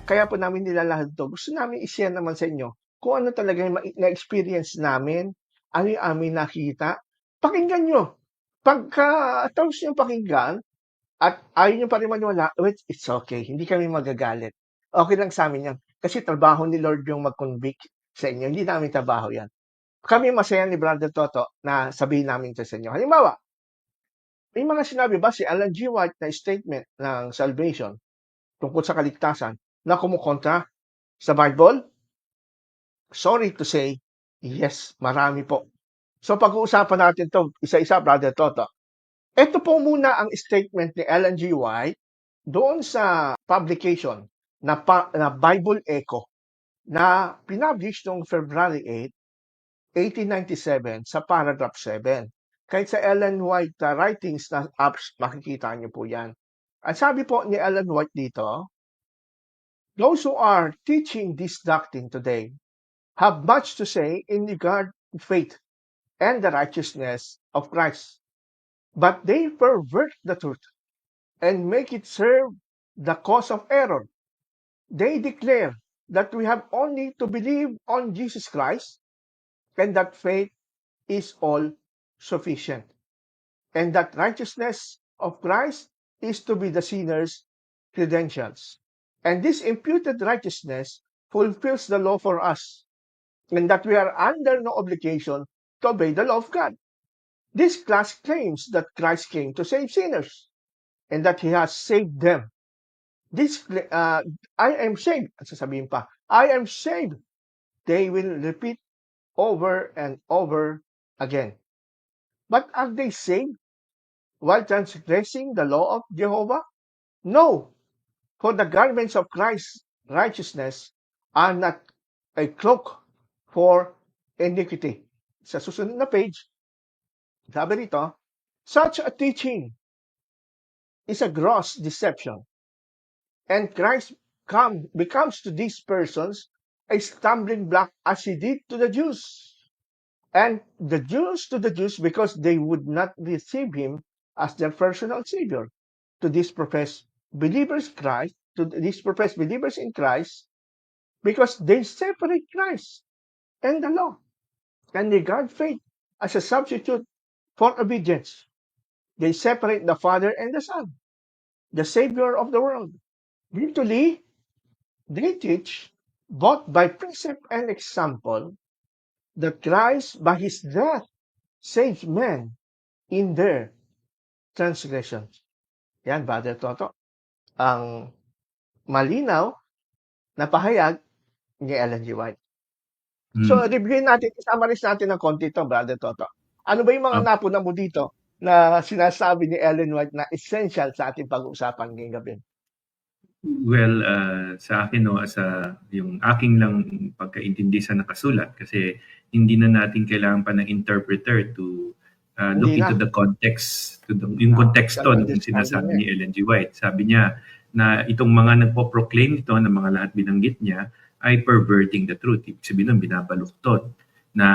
Kaya po namin nilalahad 'to. Gusto namin i-share naman sa inyo kung ano talaga yung na-experience namin, ano yung aming nakita. Pakinggan niyo. Pagka-tapos niyong pakinggan at ayaw niyo pa rin maniwala, wait, it's okay. Hindi kami magagalit. Okay lang sa amin 'yan. Kasi trabaho ni Lord yung mag-convict sa inyo, hindi namin trabaho 'yan. Kami masaya ni Brother Toto na sabihin namin 'to sa inyo. Halimbawa, may mga sinabi ba si Ellen G. White na statement ng salvation tungkol sa kaligtasan na kumukontra sa Bible? Sorry to say, yes, marami po. So pag-uusapan natin 'to isa-isa, Brother Toto. Ito po muna ang statement ni Ellen G. White doon sa publication na Bible Echo na pinublish noong February 8, 1897 sa paragraph 7. Kahit sa Ellen White writings na apps, makikita niyo po yan. At sabi po ni Ellen White dito, those who are teaching this doctrine today have much to say in regard to faith and the righteousness of Christ. But they pervert the truth and make it serve the cause of error. They declare that we have only to believe on Jesus Christ and that faith is all sufficient, and that righteousness of Christ is to be the sinner's credentials. And this imputed righteousness fulfills the law for us, and that we are under no obligation to obey the law of God. This class claims that Christ came to save sinners, and that He has saved them. I am saved, sasabihin pa, I am saved. They will repeat over and over again. But are they saved while transgressing the law of Jehovah? No, for the garments of Christ's righteousness are not a cloak for iniquity. Sa susunod na page, sabi rito, such a teaching is a gross deception, and Christ becomes to these persons a stumbling block as He did to the Jews. And the Jews to the Jews because they would not receive Him as their personal Savior. To these professed believers in Christ, because they separate Christ and the law and regard faith as a substitute for obedience. They separate the Father and the Son, the Savior of the world. Virtually, they teach, both by precept and example, that Christ, by His death, saves men in their transgressions. Yan, Brother Toto. Ang malinaw na pahayag ni Ellen G. White. So, reviewin natin, summarize natin ng konti ito, Brother Toto. Ano ba yung mga napuna mo dito na sinasabi ni Ellen White na essential sa ating pag-uusapan ngayong gabi? Well, sa akin, no, yung aking lang pagkaintindi sa nakasulat, kasi hindi na natin kailangan pa ng interpreter to look into the context, yung konteksto ng sinasabi ni Ellen G. White. Sabi niya na itong mga nagpo-proclaim ito, na mga lahat binanggit niya, ay perverting the truth. Ibig sabihin nun, binabaluktot na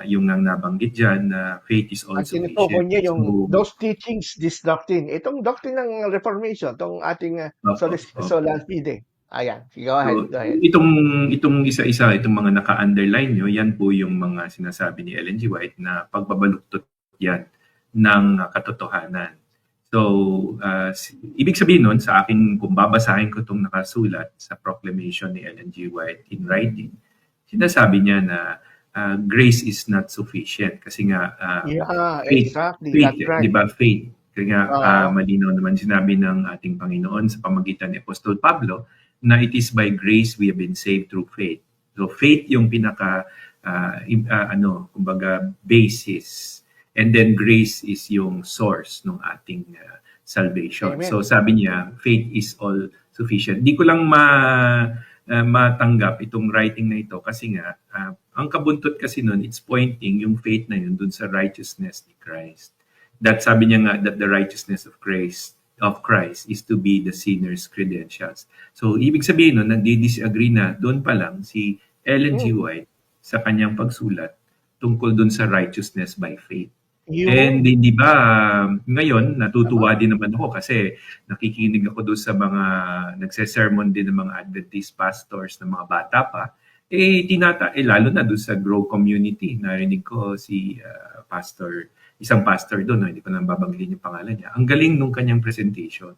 yung nang nabanggit dyan na faith is all sufficient. At tinutukoy niya yung those teachings, this doctrine. Itong doctrine ng Reformation, itong ating Sola Fide. Ayan, go ahead. Itong isa-isa, itong mga naka-underline nyo, yan po yung mga sinasabi ni Ellen G. White na pagbabaluktot yan ng katotohanan. So, ibig sabihin nun, sa akin, kung babasahin ko itong nakasulat sa proclamation ni Ellen G. White in writing, sinasabi niya na grace is not sufficient kasi nga faith, right. Di ba? Faith. Kaya malinaw naman sinabi ng ating Panginoon sa pamagitan ni Apostol Pablo na it is by grace we have been saved through faith. So faith yung pinaka kumbaga basis, and then grace is yung source ng ating salvation. Amen. So sabi niya, faith is all sufficient. Di ko lang matanggap itong writing na ito kasi nga ang kabuntot kasi nun, it's pointing yung faith na yun dun sa righteousness ni Christ. That sabi niya nga that the righteousness of Christ is to be the sinner's credentials. So ibig sabihin nun, nagdi-disagree na doon pa lang si Ellen G. White sa kanyang pagsulat tungkol dun sa righteousness by faith. And Yun. di ba, ngayon natutuwa din naman ako kasi nakikinig ako doon sa mga nagse-sermon din ng mga Adventist pastors ng mga bata pa. Lalo na doon sa Grow Community, narinig ko si isang pastor doon, no, hindi ko na babanggitin yung pangalan niya. Ang galing nung kanyang presentation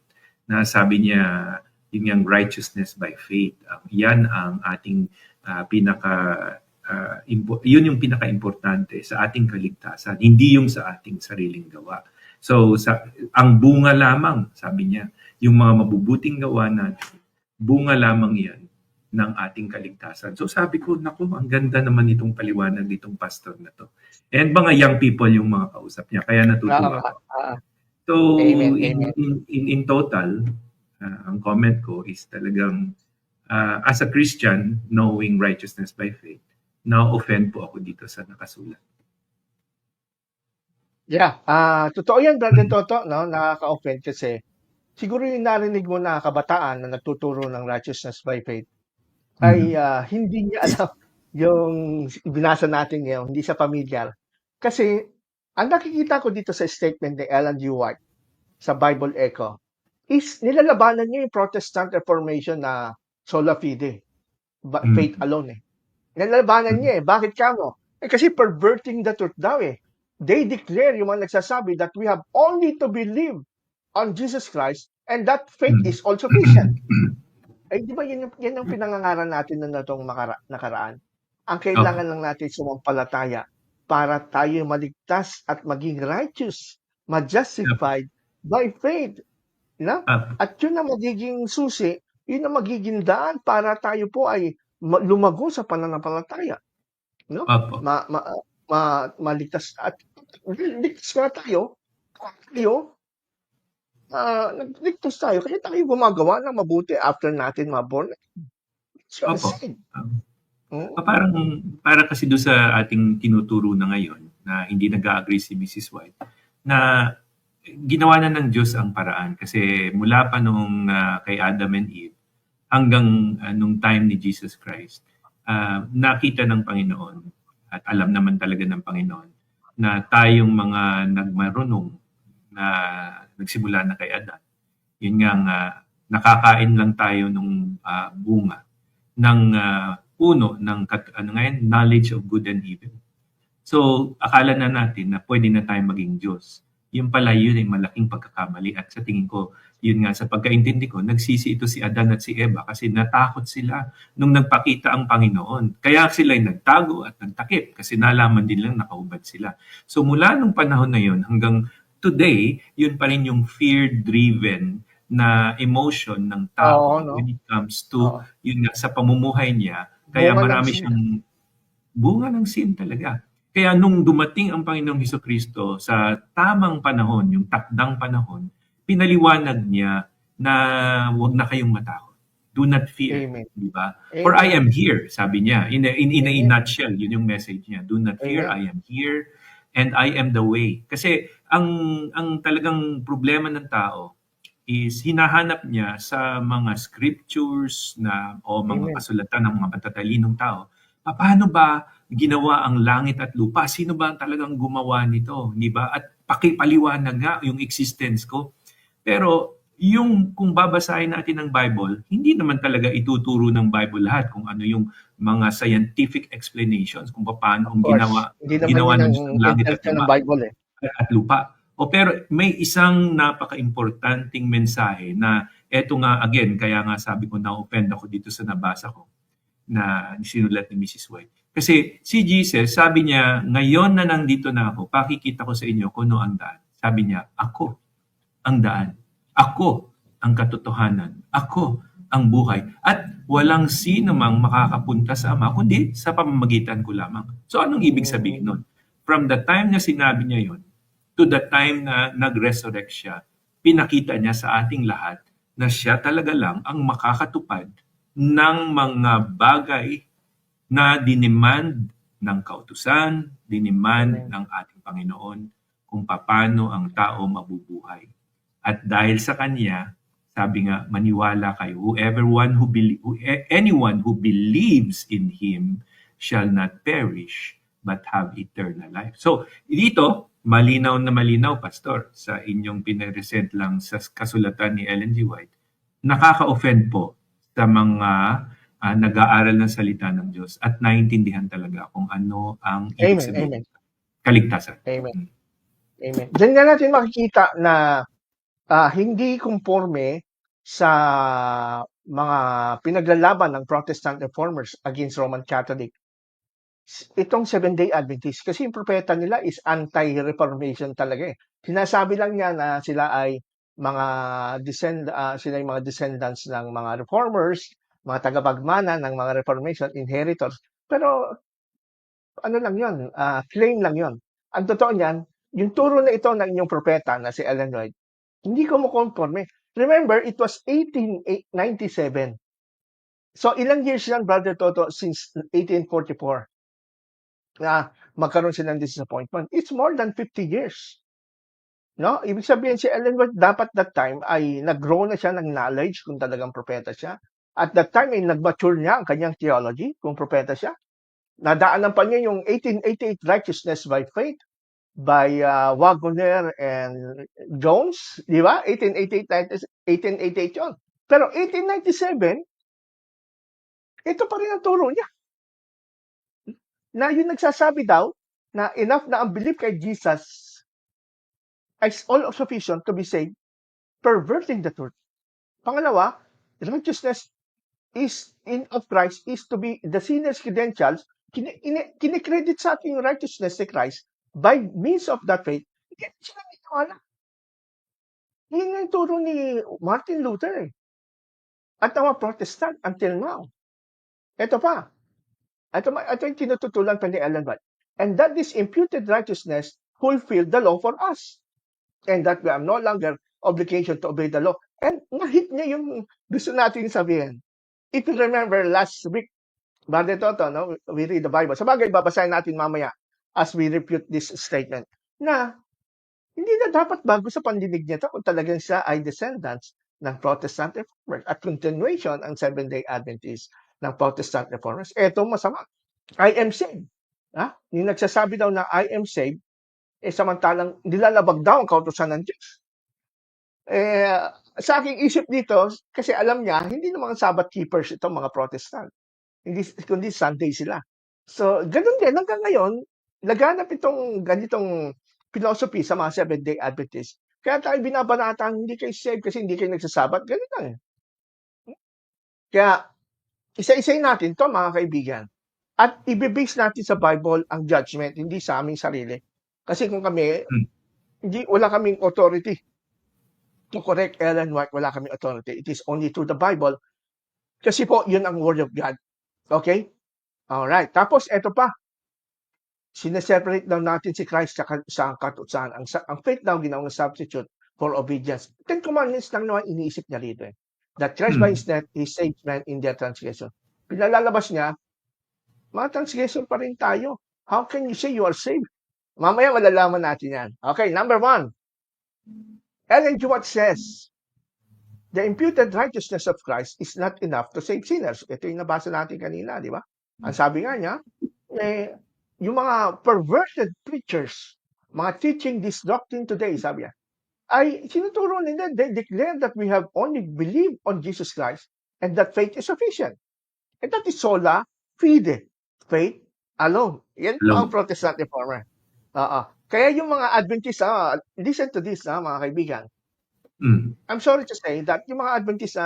na sabi niya, yun yung righteousness by faith. Yan ang ating pinaka yun yung pinaka-importante sa ating kaligtasan, hindi yung sa ating sariling gawa. So, ang bunga lamang, sabi niya, yung mga mabubuting gawa natin, bunga lamang yan ng ating kaligtasan. So sabi ko, naku, ang ganda naman itong paliwanag nitong pastor na to. And mga young people yung mga kausap niya, kaya Oo natutuwa nga. ako. So, Amen, in, amen. in total, ang comment ko is talagang, as a Christian, knowing righteousness by faith, na-offend po ako dito sa nakasulat. Yeah, totoo yan, Brother Toto, no? Nakaka-offend kasi siguro yung narinig mo na kabataan na nagtuturo ng righteousness by faith ay hindi niya alam yung binasa natin ngayon, hindi siya familiar. Kasi ang nakikita ko dito sa statement ni Ellen G. White sa Bible Echo is nilalabanan niya yung Protestant Reformation na sola fide, faith alone eh. Nilalabanan niya eh. Bakit kamo? Kasi perverting the truth daw eh. They declare, yung mga nagsasabi, that we have only to believe on Jesus Christ and that faith is all sufficient. Eh, di ba yan ang pinangangaral natin na itong nakaraan? Ang kailangan lang natin sumampalataya para tayo maligtas at maging righteous, ma-justified by faith. No? At yun ang magiging susi, yun ang magiging daan para tayo po ay lumago sa pananampalataya. No? Maligtas at ligtas na tayo, nagligtas tayo kasi tayo gumagawa ng mabuti after natin maborn. So, para kasi doon sa ating tinuturo na ngayon na hindi nag-agree si Mrs. White na ginawa na ng Diyos ang paraan kasi mula pa nung kay Adam and Eve hanggang nung time ni Jesus Christ, nakita ng Panginoon at alam naman talaga ng Panginoon na tayong mga nagmarunong na nagsimula na kay Adan. Yun nga nakakain lang tayo nung bunga ng puno ng knowledge of good and evil. So, akala na natin na pwede na tayo maging Diyos. Yung pala yun ay malaking pagkakamali at sa tingin ko, yun nga sa pagkaintindi ko, nagsisi ito si Adan at si Eva kasi natakot sila nung nagpakita ang Panginoon. Kaya sila ay nagtago at nagtakip kasi nalaman din lang nakahubad sila. So mula nung panahon na yun hanggang today, yun pa rin yung fear-driven na emotion ng tao when it comes to yun nga, sa pamumuhay niya. Kaya marami siyang bunga ng sin talaga. Kaya nung dumating ang Panginoong Hesukristo sa tamang panahon, yung takdang panahon, pinaliwanag niya na huwag na kayong matakot. Do not fear, di ba? For I am here, sabi niya. In a nutshell, yun yung message niya. Do not fear, I am here, and I am the way. Kasi ang talagang problema ng tao is hinahanap niya sa mga scriptures o mga kasulatan ng mga matatalinong tao. Paano ba ginawa ang langit at lupa? Sino ba talagang gumawa nito? Di ba? At pakipaliwanag nga yung existence ko. Pero kung babasahin natin ang Bible, hindi naman talaga ituturo ng Bible lahat kung ano yung mga scientific explanations kung paano ang ginawa ng langit at lupa. Pero may isang napaka-importanting mensahe na eto nga again, kaya nga sabi ko na-offend ako dito sa nabasa ko na sinulat ni Mrs. White. Kasi si Jesus, sabi niya, ngayon na nandito na ako, pakikita ko sa inyo kung ano ang daan. Sabi niya, ako ang daan. Ako ang katotohanan. Ako ang buhay. At walang sino mang makakapunta sa Ama, kundi sa pamamagitan ko lamang. So anong ibig sabihin nun? From the time na sinabi niya yon to the time na nag-resurrect siya, pinakita niya sa ating lahat na siya talaga lang ang makakatupad ng mga bagay na dinemand ng kautusan, dinemand ng ating Panginoon kung paano ang tao mabubuhay. At dahil sa Kanya, sabi nga, maniwala kayo, anyone who believes in Him shall not perish but have eternal life. So, dito, malinaw na malinaw, Pastor, sa inyong pinresent lang sa kasulatan ni Ellen G. White, nakaka-offend po sa mga nag-aaral ng salita ng Diyos at naiintindihan talaga kung ano ang ibig Amen, sabihin amen, ng kaligtasan. amen, amen. Diyan nga natin makikita na hindi konforme sa mga pinaglalaban ng Protestant reformers against Roman Catholic. Itong Seventh-day Adventist, kasi yung propeta nila is anti-reformation talaga eh. Sinasabi lang niya na sila ay sila yung mga descendants ng mga reformers, mga tagapagmana ng mga reformation, inheritors. Pero ano lang yun, claim lang yun. Ang totoo niyan, yung turo na ito ng inyong propeta na si Ellen White, hindi kumukonforme. Remember, it was 1897. So, ilang years yan, Brother Toto, since 1844 na magkaroon sila ng disappointment? It's more than 50 years. No? Ibig sabihin, si Ellen White dapat that time ay nag-grow na siya ng knowledge kung talagang propeta siya. At that time ay nag-mature niya ang kanyang theology kung propeta siya. Nadaanan pa niya yung 1888 Righteousness by Faith by Waggoner and Jones, di ba? 1888 yun. Pero 1897, ito pa rin ang turo niya. Na yung nagsasabi daw na enough na ang belief kay Jesus is all sufficient to be saved, perverting the truth. Pangalawa, righteousness of Christ is to be the sinner's credentials. Kinikredit sa ating righteousness ni Christ by means of that faith. Hindi sila nitiwala. Yun yung turo ni Martin Luther eh. At ang mga Protestant until now. Ito pa. Ito yung tinututulan pa ni Ellen White. And that this imputed righteousness fulfilled the law for us. And that we have no longer obligation to obey the law. And nahit niya yung gusto natin sabihin. If you remember last week, Brother Toto, no, we read the Bible. Sabagay, babasahin natin mamaya as we refute this statement na hindi na dapat bago sa pandinig niya kung talagang siya ay descendants ng Protestant Reformers at continuation ang Seventh-day Adventist ng Protestant Reformers. Eto masama. I am saved. Yung nagsasabi daw na I am saved, samantalang nilalabag daw ang kautusan ng Diyos. Sa aking isip dito, kasi alam niya, hindi naman Sabbath keepers itong mga Protestant. Hindi, kundi Sunday sila. So, ganun din. Hanggang ngayon, laganap itong ganitong philosophy sa mga Seventh-day Adventists. Kaya tayo binabanata, hindi kayo saved kasi hindi kayo nagsasabat. Ganun lang. Kaya, isa-isayin natin to mga kaibigan. At ibibase natin sa Bible ang judgment, hindi sa aming sarili. Kasi kung kami, wala kaming authority to correct Ellen White, wala kaming authority. It is only through the Bible. Kasi po, yun ang Word of God. Okay? Alright. Tapos, eto pa. Sineseparate daw natin si Christ sa katusan. Ang faith daw ginawang substitute for obedience. 10 Commandments lang naman iniisip niya rito eh. That Christ by his death, he saved man in their transgression. Pinalalabas niya, mga transgression pa rin tayo. How can you say you are saved? Mamaya malalaman natin yan. Okay, number 1. Ellen G. White says, the imputed righteousness of Christ is not enough to save sinners. Ito yung nabasa natin kanina, di ba? Ang sabi nga niya, yung mga perverted preachers, mga teaching this doctrine today, sabi niya, ay sinuturo nila, they declare that we have only believed on Jesus Christ and that faith is sufficient. And that is sola fide. Faith alone. Yan po ang Protestant Reformer. Kaya yung mga Adventists, listen to this, mga kaibigan. I'm sorry to say that yung mga Adventists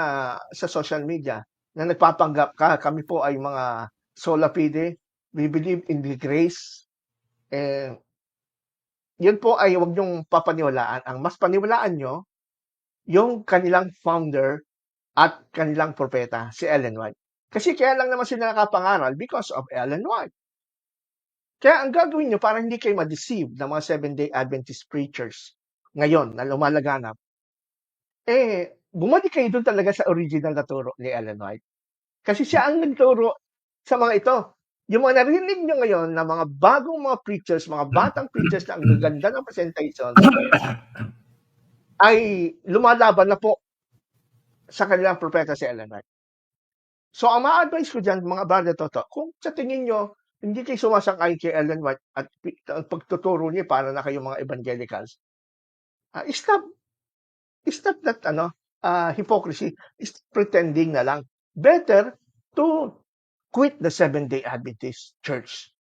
sa social media na nagpapanggap kami po ay mga sola fide, we believe in the grace, yun po ay huwag niyong papaniwalaan. Ang mas paniwalaan nyo, yung kanilang founder at kanilang propeta, si Ellen White. Kasi kaya lang naman sila nakapangaral because of Ellen White. Kaya ang gagawin nyo para hindi kayo ma-deceive ng mga Seventh-day Adventist preachers ngayon na lumalaganap, bumalik kayo doon talaga sa original na turo ni Ellen White. Kasi siya ang nagturo sa mga ito. Yung mga narinig nyo ngayon na mga bagong mga preachers, mga batang preachers na ang gaganda ng presentation, ay lumalaban na po sa kanilang propeta si Ellen White. So, ang ma-advise ko dyan, mga brother Toto, kung sa tingin nyo hindi kayo sumasang-ayon kay Ellen White at ang pagtuturo niya para na kayong mga evangelicals, stop that hypocrisy, stop pretending na lang. Better to quit the Seventh-day Adventist Church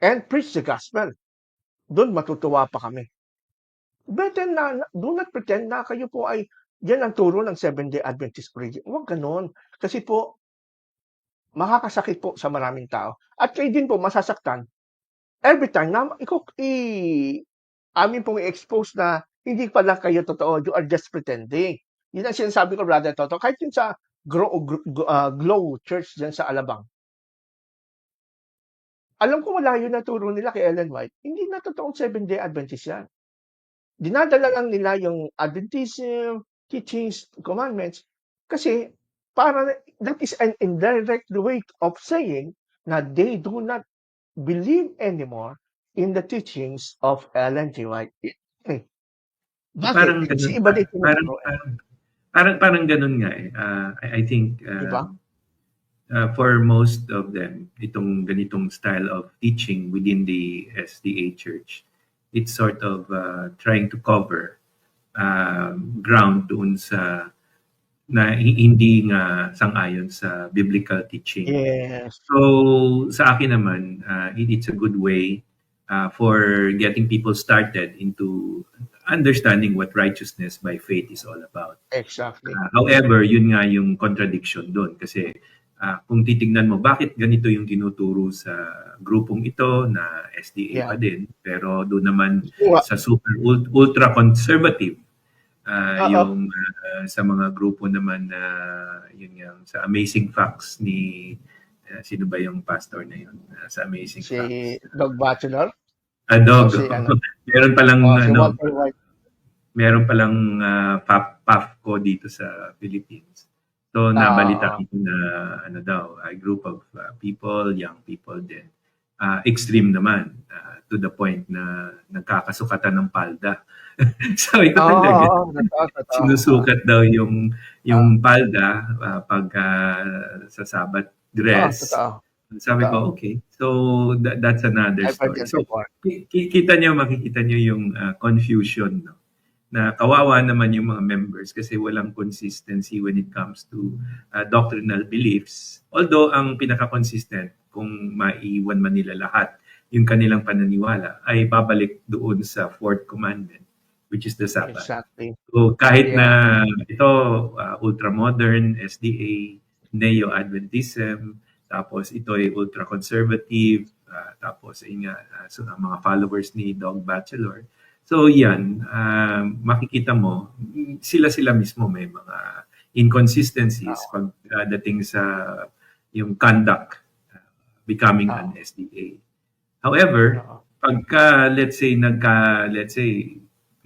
and preach the gospel. Doon matutuwa pa kami. Better na do not pretend na kayo po ay yan ang turo ng Seventh-day Adventist religion. Huwag gano'n. Kasi po, makakasakit po sa maraming tao. At kayo din po masasaktan every time na amin pong i-expose na hindi pala kayo totoo, you are just pretending. Yun ang sinasabi ko, Brother Toto. Kahit yun sa Glow Church dyan sa Alabang. Alam ko malayo na turo nila kay Ellen White. Hindi na totoong Seventh-day Adventist yan. Dinadala lang nila yung Adventism, teachings, commandments, kasi that is an indirect way of saying na they do not believe anymore in the teachings of Ellen G. White. Bakit? Parang Kasi ganun, iba din tinuturo. parang ganun nga eh. I think Diba? for most of them, itong ganitong style of teaching within the SDA Church, it's sort of trying to cover ground doon sa na hindi nga sang-ayon sa biblical teaching. Yes. So sa akin naman, it's a good way for getting people started into understanding what righteousness by faith is all about. Exactly. However, yun nga yung contradiction doon kasi kung titignan mo bakit ganito yung tinuturo sa grupong ito na SDA pa din, pero doon naman sa super ultra conservative yung sa mga grupo naman na yun yung sa Amazing Facts ni sino ba yung pastor na yun sa Amazing Facts? Si Doug Batchelor? Dog. Meron palang meron palang PAFCO dito sa Philippines. So nabalitaan ko na a group of people, young people din. Extreme naman to the point na nagkakasukatan ng palda. So ito talaga. Sinusukat daw yung palda pag sa Sabbath dress. Sabi ko, okay. So that's another story. So makikita niyo yung confusion, no? Na kawawa naman yung mga members kasi walang consistency when it comes to doctrinal beliefs. Although ang pinaka-consistent kung maiwan man nila lahat yung kanilang pananiwala ay babalik doon sa fourth commandment, which is the Sabbath. Exactly. So kahit na ito ultra-modern, SDA, Neo-Adventism, tapos ito ay ultra-conservative, tapos so, mga followers ni Doug Batchelor. So yan, makikita mo, sila mismo may mga inconsistencies pagdating sa yung conduct becoming an SDA. However, pagka let's say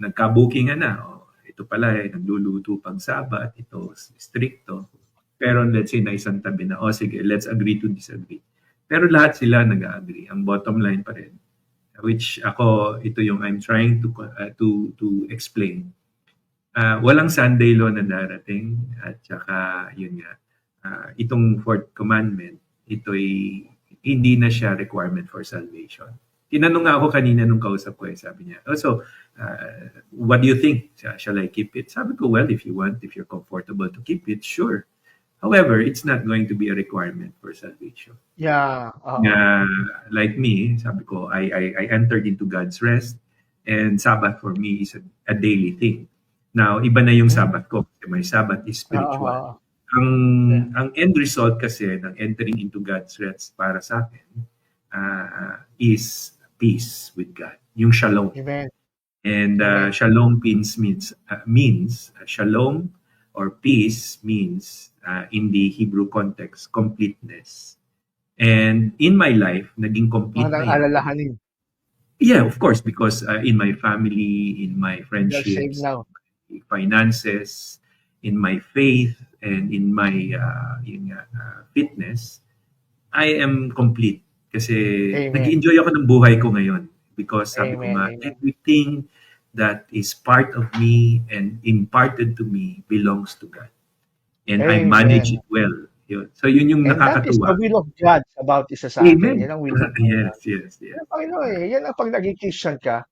nagka-bookingan na, ito pala nagluluto pag Sabat, ito stricto. Pero let's say na isang tabi na, sige, let's agree to disagree. Pero lahat sila nag-agree. Ang bottom line pa rin, which ito yung I'm trying to explain. Walang Sunday law na darating at saka yun nga, itong fourth commandment, ito'y hindi na siya requirement for salvation. Tinanong nga ako kanina nung kausap ko, sabi niya, what do you think? Shall I keep it? Sabi ko, well, if you're comfortable to keep it, sure. However, it's not going to be a requirement for salvation. Yeah. Like me, sabi ko, I entered into God's rest and Sabbath for me is a daily thing. Now, iba na yung Sabbath ko kasi my Sabbath is spiritual. Ang end result kasi ng entering into God's rest para sa akin is peace with God. Yung shalom. Amen. And shalom means shalom or peace means in the Hebrew context, completeness. And in my life, naging complete na yun. Alalahanin. Yeah, of course, because in my family, in my friendships, finances, in my faith, and in my fitness, I am complete. Kasi nag-enjoy ako ng buhay ko ngayon. Because sabi ko nga, everything that is part of me and imparted to me belongs to God. And I manage it well. Yun. So yun yung And that is the nakakatuwa. will of God about isa sa atin. Amen. Yan ang will of God. Yes, yes, yes. Yan, Panginoon, yan ang pag naging Christian ka.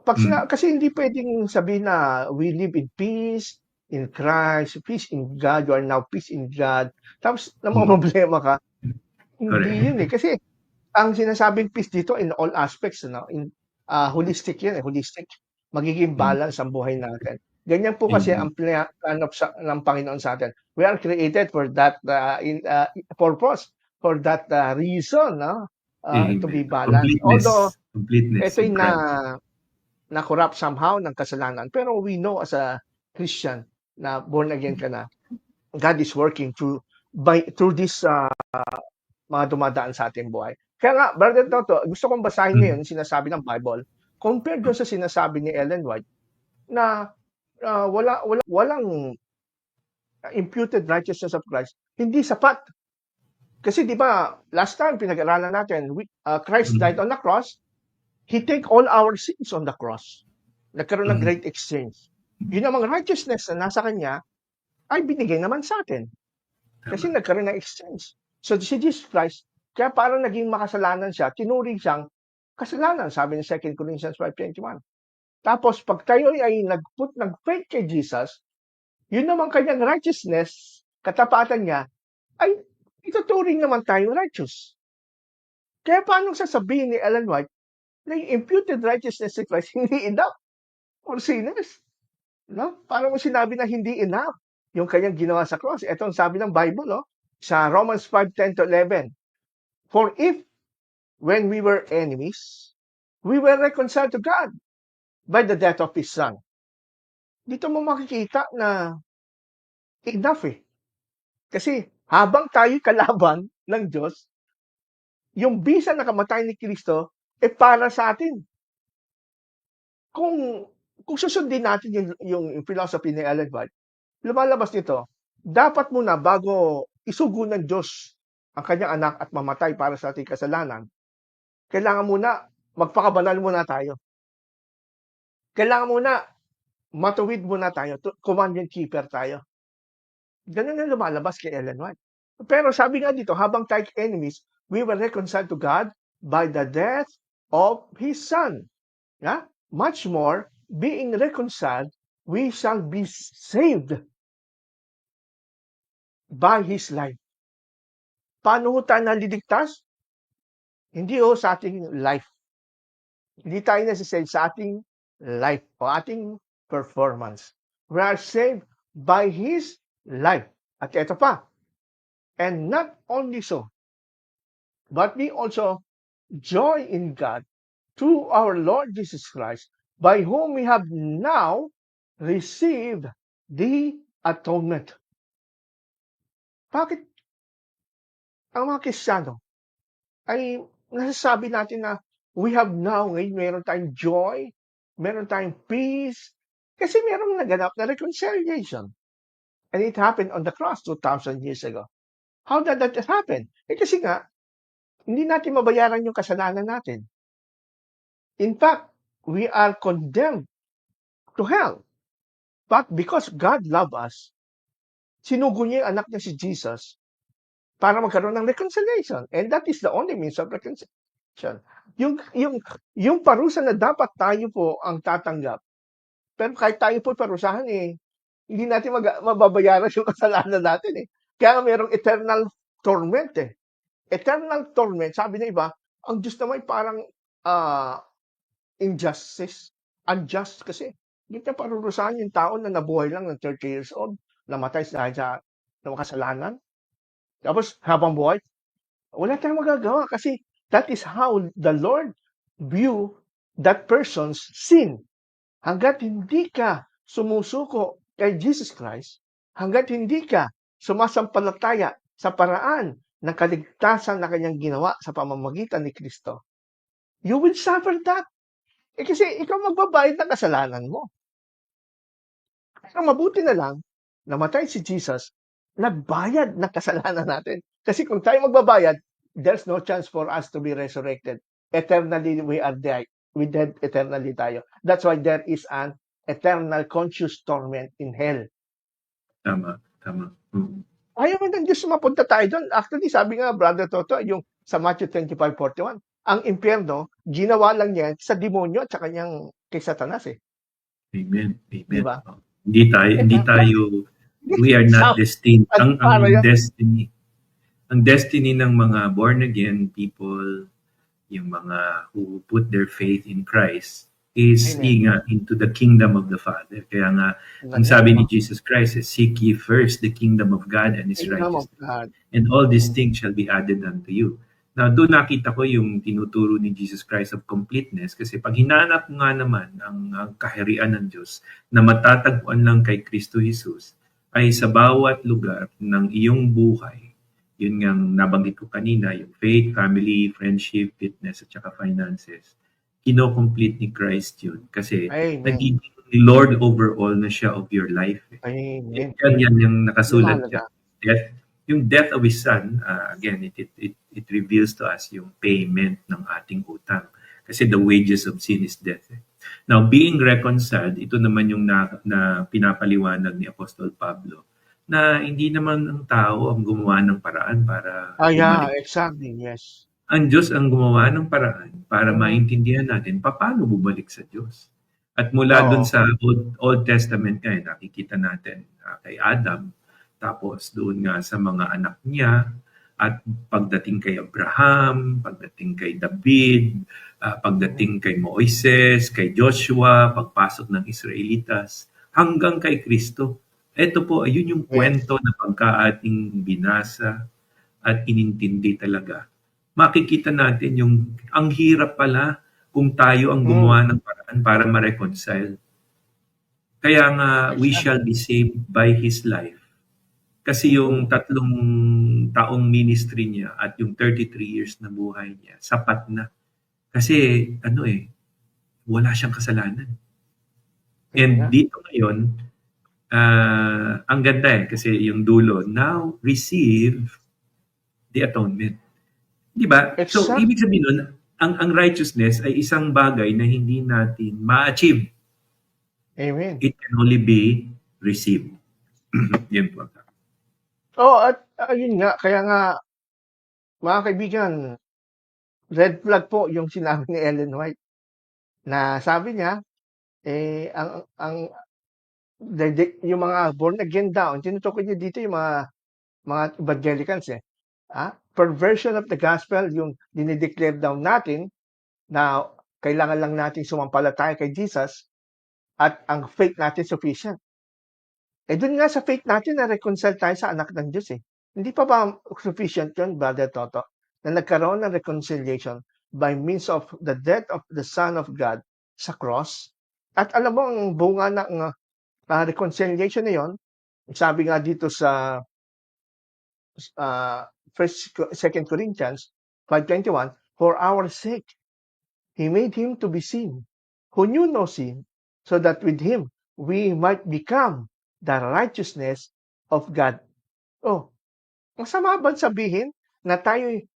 Mm. Kasi hindi pwedeng sabihin na we live in peace in Christ, peace in God, you are now peace in God. Tapos problema ka. Hindi Correct. yun eh. Kasi ang sinasabing peace dito in all aspects, in holistic yan, holistic. Magiging balance ang buhay natin. Ganyan po kasi ang plan ng Panginoon sa atin. We are created for that purpose, for that reason, to be balanced. Although Completeness ito in yung Christ. na-corrupt somehow ng kasalanan. Pero we know as a Christian na born again ka na, God is working through this mga dumadaan sa ating buhay. Kaya nga, Brother Toto, gusto kong basahin ngayon yung sinasabi ng Bible compared doon sa sinasabi ni Ellen White na walang imputed righteousness of Christ, hindi sapat. Kasi di ba, last time pinag-aralan natin, Christ died on the cross, He take all our sins on the cross. Nagkaroon ng great exchange. Yun namang righteousness na nasa Kanya ay binigay naman sa atin. Kasi nagkaroon ng exchange. So si Jesus Christ, kaya parang naging makasalanan siya, tinuring siyang kasalanan, sabi ng 2 Corinthians 5:21. Tapos pag tayo ay nag-faith kay Jesus, yun naman kanyang righteousness, katapatan niya, ay ituturing naman tayo righteous. Kaya paano sasabihin ni Ellen White na yung imputed righteousness ni Christ hindi enough for sinners? No? Paano mo sinabi na hindi enough yung kanyang ginawa sa cross? Ito ang sabi ng Bible, sa Romans 5:10-11. For if, when we were enemies, we were reconciled to God by the death of His Son. Dito mo makikita na enough eh. Kasi habang tayo kalaban ng Diyos, yung bisa na kamatay ni Kristo para sa atin. Kung susundin natin yung philosophy ni Ellen White, lumalabas nito, dapat muna bago isugo ng Diyos ang kanyang anak at mamatay para sa ating kasalanan, kailangan muna magpakabanal muna tayo. Kailangan muna matuwid muna tayo, commandment keeper tayo. Ganun na lumalabas kay Ellen White. Pero sabi nga dito, habang tayo enemies, we were reconciled to God by the death of His Son. Yeah? Much more, being reconciled, we shall be saved by His life. Paano tayo naliligtas? Hindi sa ating life. Hindi tayo nasisave sa ating life o ating performance. We are saved by His life. At ito pa, and not only so, but we also joy in God through our Lord Jesus Christ, by whom we have now received the atonement. Bakit ang mga Kristiyano ay nasasabi natin na we have now, ngayon meron tayong joy, meron tayong peace, kasi merong naganap na reconciliation. And it happened on the cross 2,000 years ago. How did that happen? Kasi nga, hindi natin mabayaran yung kasalanan natin. In fact, we are condemned to hell. But because God loved us, sinugo niya yung anak niya si Jesus para magkaroon ng reconciliation. And that is the only means of reconciliation. Yung parusa na dapat tayo po ang tatanggap, pero kahit tayo po parusahan hindi natin mababayaran yung kasalanan natin Kaya merong eternal torment Eternal torment, sabi ng iba, ang Diyos naman parang unjust kasi. Hindi niya parurusahan yung tao na nabuhay lang ng 30 years old, namatay dahil sa kasalanan. Tapos habang buhay, wala tayong magagawa kasi that is how the Lord view that person's sin. Hanggat hindi ka sumusuko kay Jesus Christ, hanggat hindi ka sumasampalataya sa paraan ng kaligtasan na kanyang ginawa sa pamamagitan ni Kristo, you will suffer that. Kasi ikaw magbabayad ng kasalanan mo. Pero mabuti na lang, namatay si Jesus, nagbayad ng kasalanan natin. Kasi kung tayo magbabayad, there's no chance for us to be resurrected. Eternally, we are dead. We dead eternally tayo. That's why there is an eternal conscious torment in hell. Tama. Ayaw nga ng Diyos na mapunta tayo doon. Actually, sabi nga, Brother Toto, yung sa Matthew 25:41, ang impyerno, ginawa lang niya sa demonyo at sa kanyang kay Satanas eh. Amen. Di Amen. ba? Oh. Hindi tayo, we are not destined. Ang para yan. destiny ng mga born again people, yung mga who put their faith in Christ, is Amen. into the kingdom of the Father. Kaya nga, ang sabi ni Jesus Christ is, seek ye first the kingdom of God and His Kingdom of righteousness, God. and all these things shall be added unto you. Now, doon nakita ko yung tinuturo ni Jesus Christ of completeness, kasi pag hinanap nga naman ang kaharian ng Diyos na matatagpuan lang kay Kristo Jesus, ay sa bawat lugar ng iyong buhay. Yun nga nabanggit ko kanina, yung faith, family, friendship, fitness, at saka finances. Kino-complete ni Christ yun. Kasi Amen. nagiging Lord over all na siya of your life. Amen. Yan yung nakasulat Mahalaga. dyan. Yung death of His Son, again, it reveals to us yung payment ng ating utang. Kasi the wages of sin is death. Now, being reconciled, ito naman yung na pinapaliwanag ni Apostol Pablo, na hindi naman ang tao ang gumawa ng paraan para Yeah, bumalik. exactly, yes. Ang Diyos ang gumawa ng paraan para Mhm. maintindihan natin paano bumalik sa Diyos. At mula doon sa Old Testament nga, nakikita natin kay Adam, tapos doon nga sa mga anak niya, at pagdating kay Abraham, pagdating kay David, pagdating kay Moises, kay Joshua, pagpasok ng Israelitas, hanggang kay Kristo. Ito po, ayun yung Yes. kwento na pagka ating binasa at inintindi talaga. Makikita natin yung ang hirap pala kung tayo ang gumawa ng paraan para ma-reconcile. Kaya nga, we shall be saved by His life. Kasi yung 3 taong ministry niya at yung 33 years na buhay niya, sapat na. Kasi wala siyang kasalanan. And dito ngayon, ang ganda kasi yung dulo, now receive the atonement. Di ba? So, ibig sabihin nun, ang righteousness ay isang bagay na hindi natin ma-achieve. Amen. It can only be received. Yan po. At ayun nga, kaya nga, mga kaibigan, red flag po yung sinabi ni Ellen White, na sabi niya, yung mga born again daw, tinutukoy niya dito yung mga evangelicals perversion of the gospel, yung dinideclare daw natin na kailangan lang natin sumampalataya kay Jesus at ang faith natin sufficient. Doon nga sa faith natin na reconcile tayo sa anak ng Diyos eh. Hindi pa ba sufficient yun, Brother Toto, na nagkaroon ng reconciliation by means of the death of the Son of God sa cross? At alam mo, ang bunga ng reconciliation na yun, sabi nga dito sa 2 Corinthians 5:21, for our sake, He made Him to be sin, who knew no sin, so that with Him we might become the righteousness of God. Masama ba sabihin na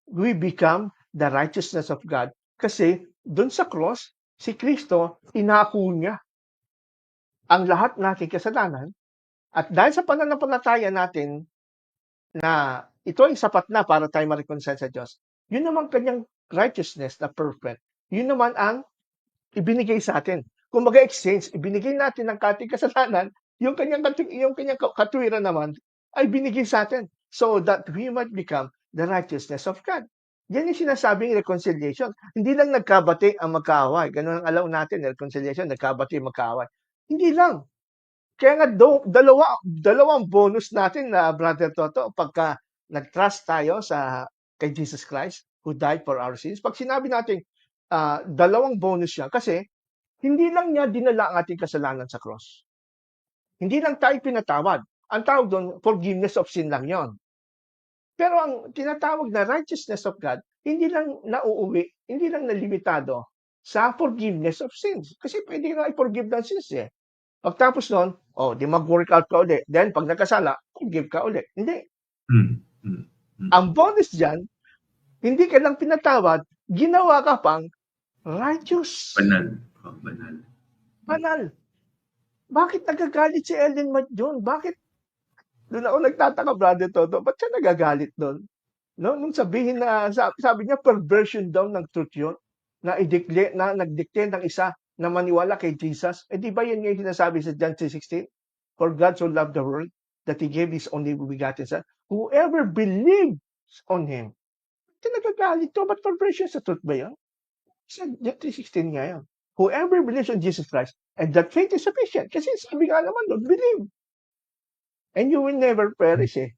we become the righteousness of God? Kasi doon sa cross, si Kristo, inako niya ang lahat nating kasalanan, at dahil sa pananampalataya natin na ito ay sapat na para tayo ma-reconcile sa Diyos, yun naman kanyang righteousness na perfect. Yun naman ang ibinigay sa atin. Kung mag-exchange, ibinigay natin ang ating kasalanan, yung kanyang katwiran naman ay binigay sa atin so that we might become the righteousness of God. Yan yung sinasabing reconciliation. Hindi lang nagkabati ang magkaaway. Ganun ang alaw natin, reconciliation, nagkabati ang magkaaway. Hindi lang. Kaya nga dalawang bonus natin na Brother Toto pagka nag-trust tayo kay Jesus Christ who died for our sins. Pag sinabi natin dalawang bonus yan kasi hindi lang niya dinala ang ating kasalanan sa cross. Hindi lang tayo pinatawad. Ang tawag doon, forgiveness of sin lang yon. Pero ang tinatawag na righteousness of God, hindi lang nauuwi, hindi lang nalimitado sa forgiveness of sins. Kasi pwede nga i-forgive ng sins eh. Pagtapos nun, di mag-work out ka ulit. Then, pag nagkasala, forgive ka ulit. Hindi. Ang bonus dyan, hindi ka lang pinatawad, ginawa ka pang righteous. Banal. Bakit nagagalit si Ellen White John? Bakit Doon ako nagtataka, Brother Toto, ba't siya nagagalit doon? No? Nung sabihin na, sabi niya, perversion daw ng truth yun, na, nag-declare ng isa na maniwala kay Jesus. Eh di ba yun yung sinasabi sa John 3:16? For God so loved the world that He gave His only begotten Son. Whoever believes on Him. Ito nagagalit to, ba't perversion sa truth ba yun? Sa John 3:16 nga yun. Whoever believes on Jesus Christ, and that faith is sufficient. Kasi sabi nga naman doon, believe. And you will never perish eh.